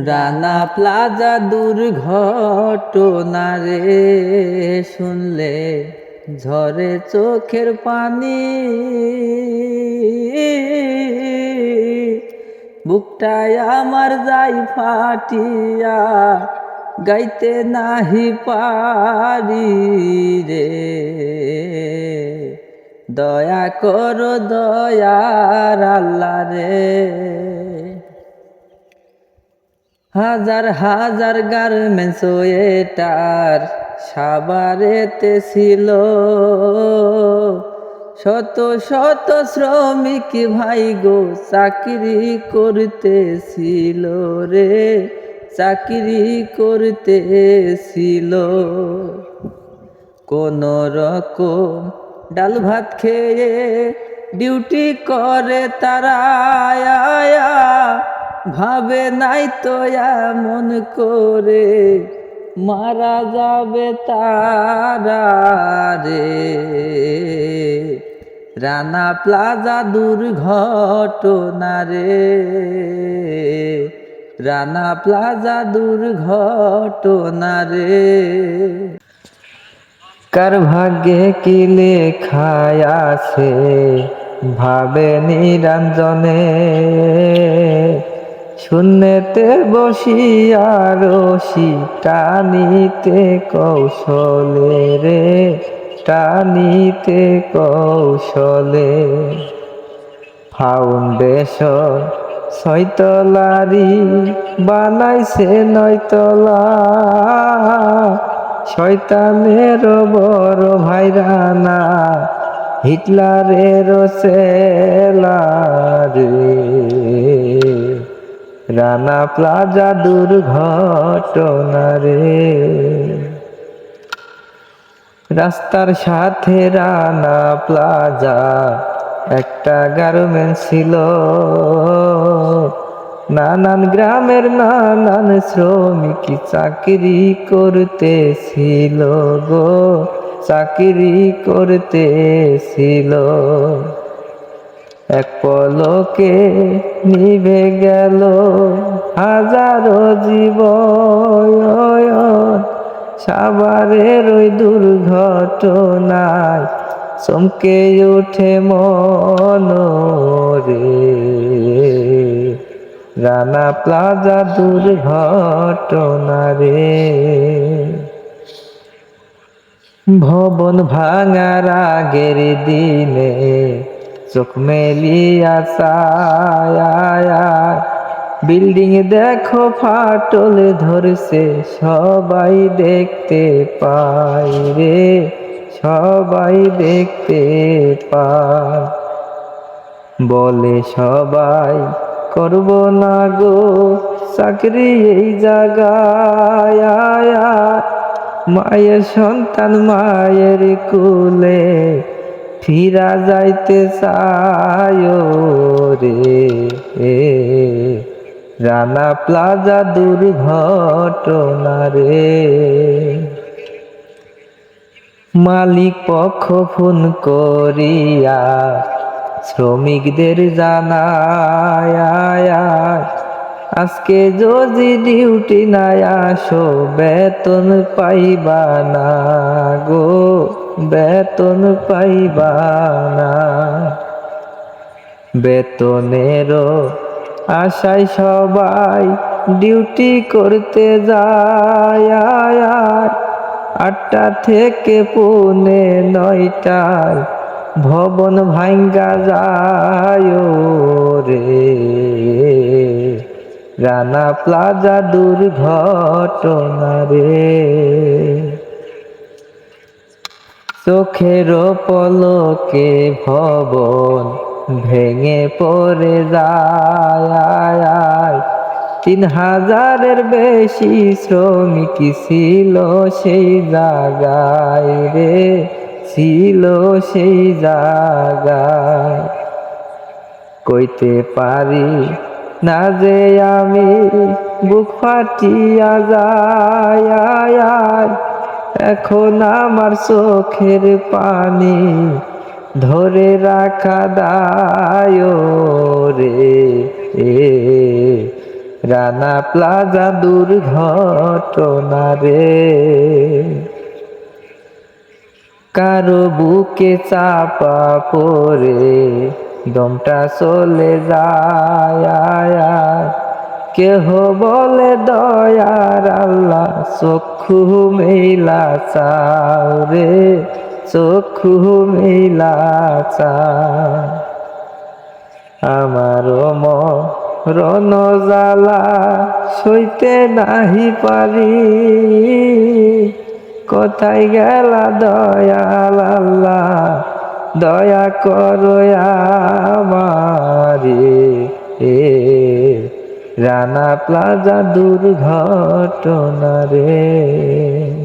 Rana plaza দুর্ঘটনা রে শুনলে ঝরে চোখের পানি, বুকটায় আমার যাই ফাটিয়া গাইতে নাহি পারি রে। দয়া করো দয়ার আল্লাহ রে। হাজার হাজার গার্মেন্টস ওয়েটার সাভারেতে ছিল, শত শত শ্রমিক ভাই গো চাকরি করতেছিল রে, চাকরি করতেছিল। কোন রকম ডাল ভাত খেয়ে ডিউটি করে তারা, ভাবে নাই তো এমন করে মারা যাবে তারা রে। রানা প্লাজা দুর্ঘটনা রে, রানা প্লাজা দুর্ঘটনা রে। কার ভাগ্যে কি লেখায় আছে ভাবে নিরঞ্জনে, শূন্যতে বসিয়া রশি টানিতে কৌশলে রে, টানিতে কৌশলে। ফাউন্ডেশন ছয়তলারি বানাইছে নয়তলা, শয়তানের বড় ভাই রানা হিটলারের চেলা রে। রানা প্লাজা দুর্ঘটনা রে। রাস্তার সাথে রানা প্লাজা একটা গার্মেন্টস ছিল, নানান গ্রামের নানান শ্রমিক চাকরি করতেছিল গো, চাকরি করতেছিল। এক পলকে নিভে গেল হাজারো জীবন, সাভারের ওই দুর্ঘটনায় চমকে ওঠে মন রে। রানা প্লাজা দুর্ঘটনা রে। ভবন ভাঙার আগের দিনে চোখ মেলিয়া চায়, বিল্ডিং দেখো ফাটল ধরছে সবাই দেখতে পায় রে, সবাই দেখতে পায়। বলে সবাই করব না গো চাকরি এই জায়গায়, মায়ের সন্তান মায়ের কুলে ফিরা যাইতে চায় রে। রানা প্লাজা দুর্ঘটনা রে। মালিক পক্ষ ফোন করিয়া শ্রমিকদের জানায়, আজকে যদি ডিউটি নাই আসো বেতন পাইবা না গো, বেতন পাইবা না। বেতনেরও আশায় সবাই ডিউটি করতে যায়, 8টা থেকে পৌনে 9টায় ভবন ভাঙ্গা যায় রে। রানা প্লাজা দুর্ঘটনা রে। চোখের পলকে ভবন ভেঙে পড়ে যায়, 3000-এর বেশি শ্রমিক ছিল সেই জায়গায় রে, ছিল সেই জায়গায়। কইতে পারি না যে আমি বুক ফাটিয়া যায়, এখন আমার চোখের পানি ধরে রাখা দায় রে। রানা প্লাজা দুর্ঘটনা রে। কারো বুকে চাপা পড়ে দমটা চলে যায়, কেহ বলে দয়ার আল্লাহ চক্ষু মেলা চাও রে, চক্ষু মেলা চাও। আমারও মরণ জ্বালা সইতে নাহি পারি, কোথায় গেলা দয়াল আল্লাহ, দয়া করো আমারে। রানা প্লাজা দুর্ঘটনা রে।